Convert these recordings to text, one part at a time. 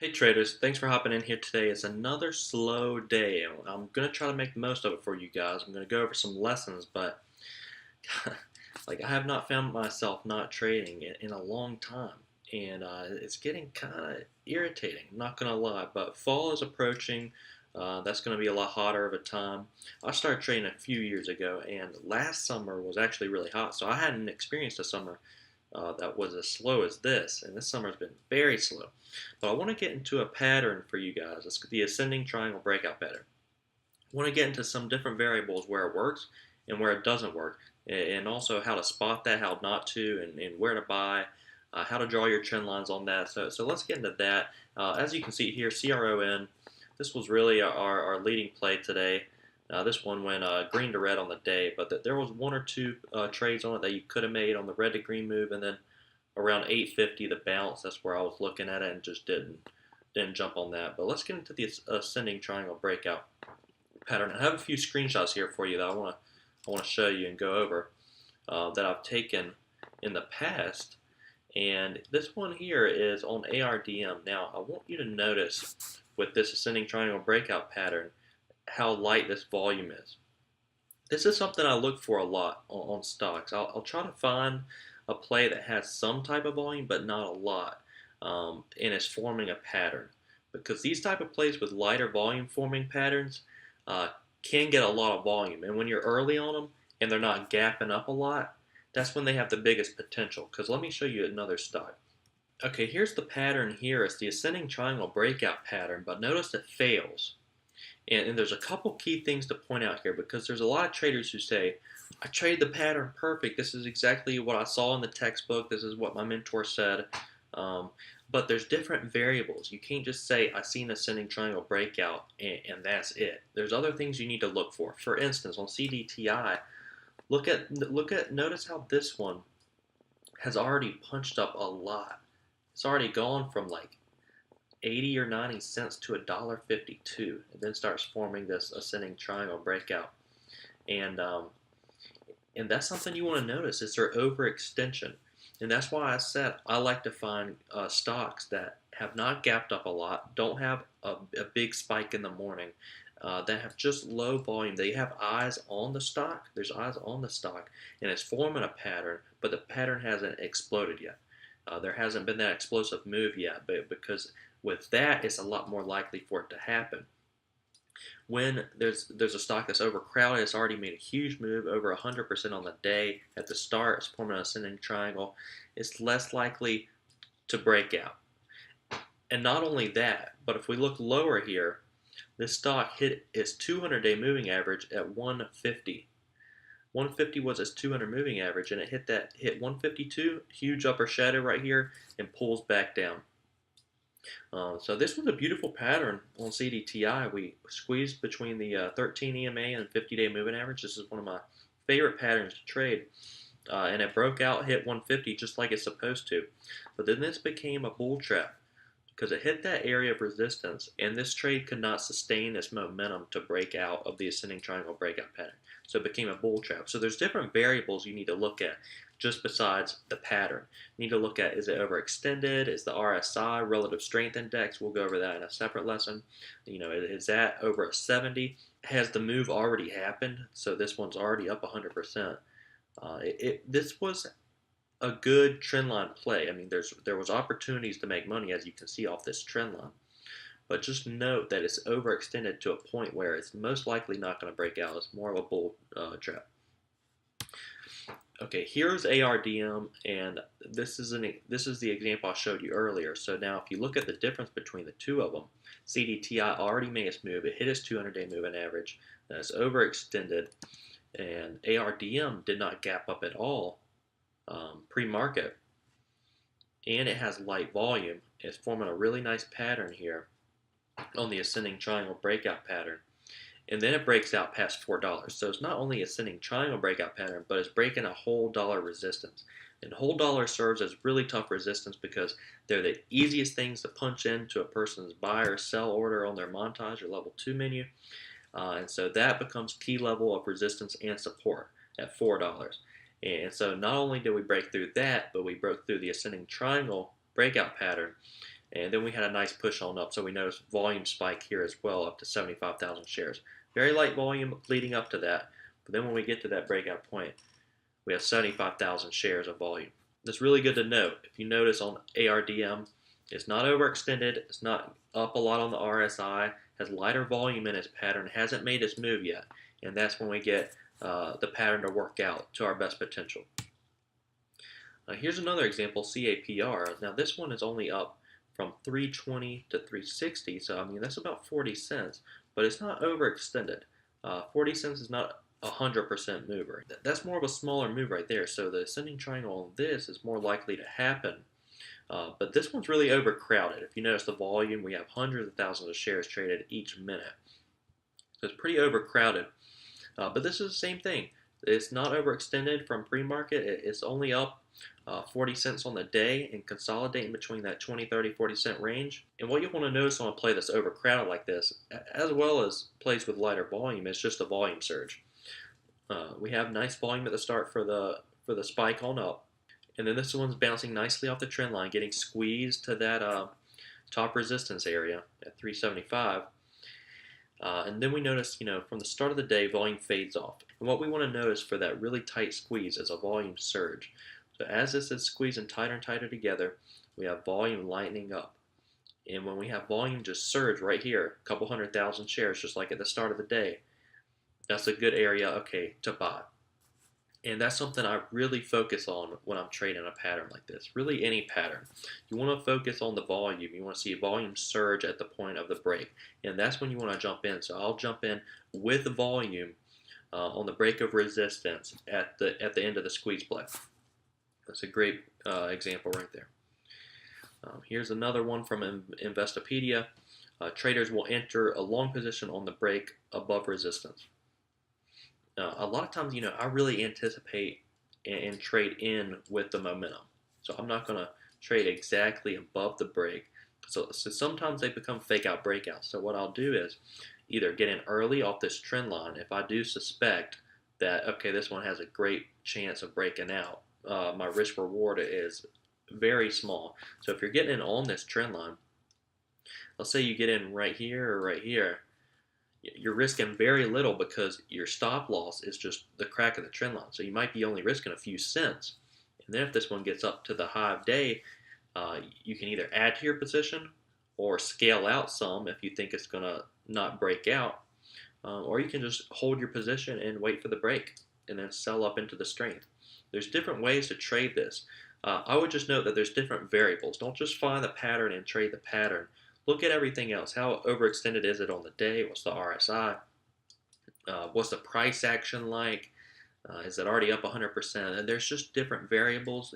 Hey traders, thanks for hopping in here today. It's another slow day. I'm going to try to make the most of it for you guys. I'm going to go over some lessons, but like I have not found myself not trading in a long time, and it's getting kind of irritating. I'm not going to lie, but fall is approaching. That's going to be a lot hotter of a time. I started trading a few years ago, and last summer was actually really hot, so I hadn't experienced a summer that was as slow as this, and this summer has been very slow. But I want to get into a pattern for you guys. It's the Ascending Triangle Breakout Pattern. I want to get into some different variables where it works and where it doesn't work, and also how to spot that, how not to, and where to buy, how to draw your trend lines on that. So let's get into that. As you can see here, CRON, this was really our leading play today. This one went green to red on the day, but there was one or two trades on it that you could have made on the red to green move, and then around 850 the bounce. That's where I was looking at it and just didn't jump on that. But let's get into the ascending triangle breakout pattern. I have a few screenshots here for you that I want to show you and go over that I've taken in the past. And this one here is on ARDM. Now I want you to notice with this ascending triangle breakout pattern how light this volume is. This is something I look for a lot on stocks. I'll try to find a play that has some type of volume but not a lot, and is forming a pattern. Because these type of plays with lighter volume forming patterns uh, can get a lot of volume. And when you're early on them and they're not gapping up a lot, that's when they have the biggest potential. Because let me show you another stock. Okay, here's the pattern here. It's the ascending triangle breakout pattern, but notice it fails. And there's a couple key things to point out here because there's a lot of traders who say, I traded the pattern perfect. This is exactly what I saw in the textbook. This is what my mentor said. Um, but there's different variables. You can't just say, I see an ascending triangle breakout and that's it. There's other things you need to look for. For instance, on CDTI, notice how this one has already punched up a lot. It's already gone from like 80 or 90 cents to $1.52, and then starts forming this ascending triangle breakout. And and that's something you want to notice is their overextension. And that's why I said I like to find stocks that have not gapped up a lot, don't have a big spike in the morning, that have just low volume. They have eyes on the stock. There's eyes on the stock, and it's forming a pattern, but the pattern hasn't exploded yet. There hasn't been that explosive move yet, but because with that, it's a lot more likely for it to happen. When there's a stock that's overcrowded, it's already made a huge move, over 100% on the day at the start, it's forming an ascending triangle, it's less likely to break out. And not only that, but if we look lower here, this stock hit its 200-day moving average at 150. 150 was its 200 moving average, and it hit 152, huge upper shadow right here, and pulls back down. So this was a beautiful pattern on CDTI. We squeezed between the 13 EMA and 50-day moving average. This is one of my favorite patterns to trade. And it broke out, hit 150 just like it's supposed to. But then this became a bull trap because it hit that area of resistance, and this trade could not sustain its momentum to break out of the ascending triangle breakout pattern. So it became a bull trap. So there's different variables you need to look at just besides the pattern. You need to look at, is it overextended? Is the RSI, relative strength index? We'll go over that in a separate lesson. Is that over a 70? Has the move already happened? So this one's already up 100%. This was a good trend line play. I mean, there was opportunities to make money, as you can see off this trend line. But just note that it's overextended to a point where it's most likely not going to break out. It's more of a bull trap. Okay, here's ARDM, and this is the example I showed you earlier. So now if you look at the difference between the two of them, CDTI already made its move. It hit its 200-day moving average. And it's overextended, and ARDM did not gap up at all pre-market, and it has light volume. It's forming a really nice pattern here on the ascending triangle breakout pattern, and then it breaks out past $4. So it's not only ascending triangle breakout pattern, but it's breaking a whole dollar resistance. And whole dollar serves as really tough resistance because they're the easiest things to punch into a person's buy or sell order on their montage or level 2 menu. And so that becomes key level of resistance and support at $4. And so not only did we break through that, but we broke through the ascending triangle breakout pattern. And then we had a nice push on up, so we noticed volume spike here as well, up to 75,000 shares. Very light volume leading up to that, but then when we get to that breakout point, we have 75,000 shares of volume. That's really good to note. If you notice on ARDM, it's not overextended, it's not up a lot on the RSI, has lighter volume in its pattern, hasn't made its move yet, and that's when we get the pattern to work out to our best potential. Here's another example, CAPR. Now this one is only up from 320 to 360, so I mean that's about 40 cents, but it's not overextended. 40 cents is not 100% mover. That's more of a smaller move right there, so the ascending triangle on this is more likely to happen. But this one's really overcrowded. If you notice the volume, we have hundreds of thousands of shares traded each minute. So it's pretty overcrowded. But this is the same thing. It's not overextended from pre-market. It's only up 40 cents on the day and consolidating between that 20, 30, 40 cent range. And what you want to notice on a play that's overcrowded like this, as well as plays with lighter volume, is just a volume surge. We have nice volume at the start for the spike on up. And then this one's bouncing nicely off the trend line, getting squeezed to that top resistance area at 375. And then we notice, from the start of the day, volume fades off. And what we want to notice for that really tight squeeze is a volume surge. So as this is squeezing tighter and tighter together, we have volume lightening up. And when we have volume just surge right here, a couple 100,000 shares, just like at the start of the day, that's a good area, to buy. And that's something I really focus on when I'm trading a pattern like this. Really any pattern. You want to focus on the volume. You want to see volume surge at the point of the break. And that's when you want to jump in. So I'll jump in with the volume on the break of resistance at the end of the squeeze play. That's a great example right there. Here's another one from Investopedia. Traders will enter a long position on the break above resistance. A lot of times, I really anticipate and trade in with the momentum. So I'm not going to trade exactly above the break. So sometimes they become fake out breakouts. So what I'll do is either get in early off this trend line if I do suspect that, this one has a great chance of breaking out. My risk reward is very small. So if you're getting in on this trend line, let's say you get in right here or right here, you're risking very little because your stop loss is just the crack of the trend line. So you might be only risking a few cents. And then if this one gets up to the high of day, you can either add to your position or scale out some if you think it's going to not break out. Or you can just hold your position and wait for the break and then sell up into the strength. There's different ways to trade this. I would just note that there's different variables. Don't just find the pattern and trade the pattern. Look at everything else. How overextended is it on the day? What's the RSI? What's the price action like? Is it already up 100%? And there's just different variables.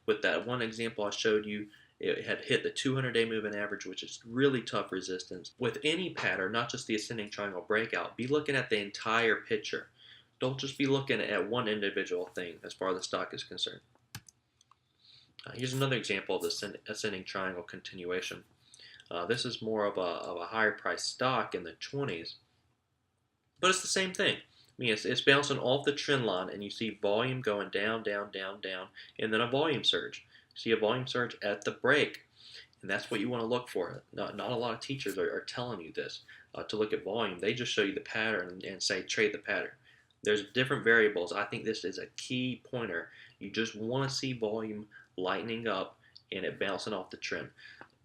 With that one example I showed you, it had hit the 200-day moving average, which is really tough resistance. With any pattern, not just the ascending triangle breakout, be looking at the entire picture. Don't just be looking at one individual thing as far as the stock is concerned. Here's another example of the ascending triangle continuation. This is more of a higher price stock in the 20s, but it's the same thing. I mean, it's bouncing off the trend line, and you see volume going down, down, down, down, and then a volume surge. You see a volume surge at the break, and that's what you want to look for. Not a lot of teachers are telling you this, to look at volume. They just show you the pattern and say trade the pattern. There's different variables. I think this is a key pointer. You just want to see volume lightening up and it bouncing off the trend.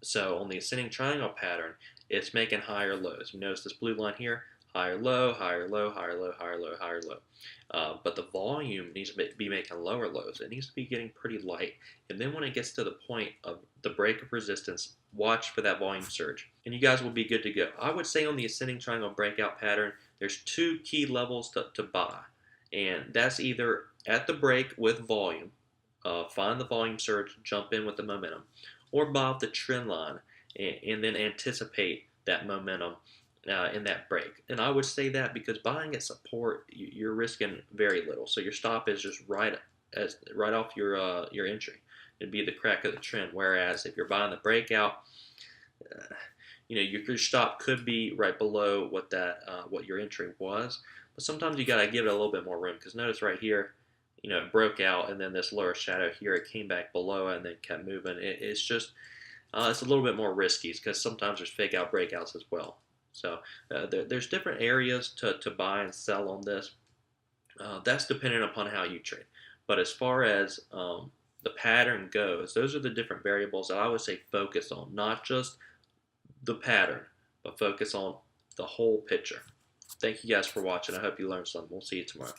So on the ascending triangle pattern, it's making higher lows. You notice this blue line here, higher low, higher low, higher low, higher low, higher low. But the volume needs to be making lower lows. It needs to be getting pretty light. And then when it gets to the point of the break of resistance, watch for that volume surge. And you guys will be good to go. I would say on the ascending triangle breakout pattern, there's two key levels to buy. And that's either at the break with volume, find the volume surge, jump in with the momentum, or buy off the trend line and then anticipate that momentum in that break. And I would say that because buying at support, you're risking very little. So your stop is just right off your entry. It'd be the crack of the trend. Whereas if you're buying the breakout, your stop could be right below what your entry was. But sometimes you gotta give it a little bit more room, because notice right here, it broke out, and then this lower shadow here, it came back below and then kept moving. It's just It's a little bit more risky because sometimes there's fake out breakouts as well. So there's different areas to buy and sell on this. That's dependent upon how you trade. But as far as the pattern goes, those are the different variables that I would say focus on, not just the pattern, but focus on the whole picture. Thank you guys for watching. I hope you learned something. We'll see you tomorrow.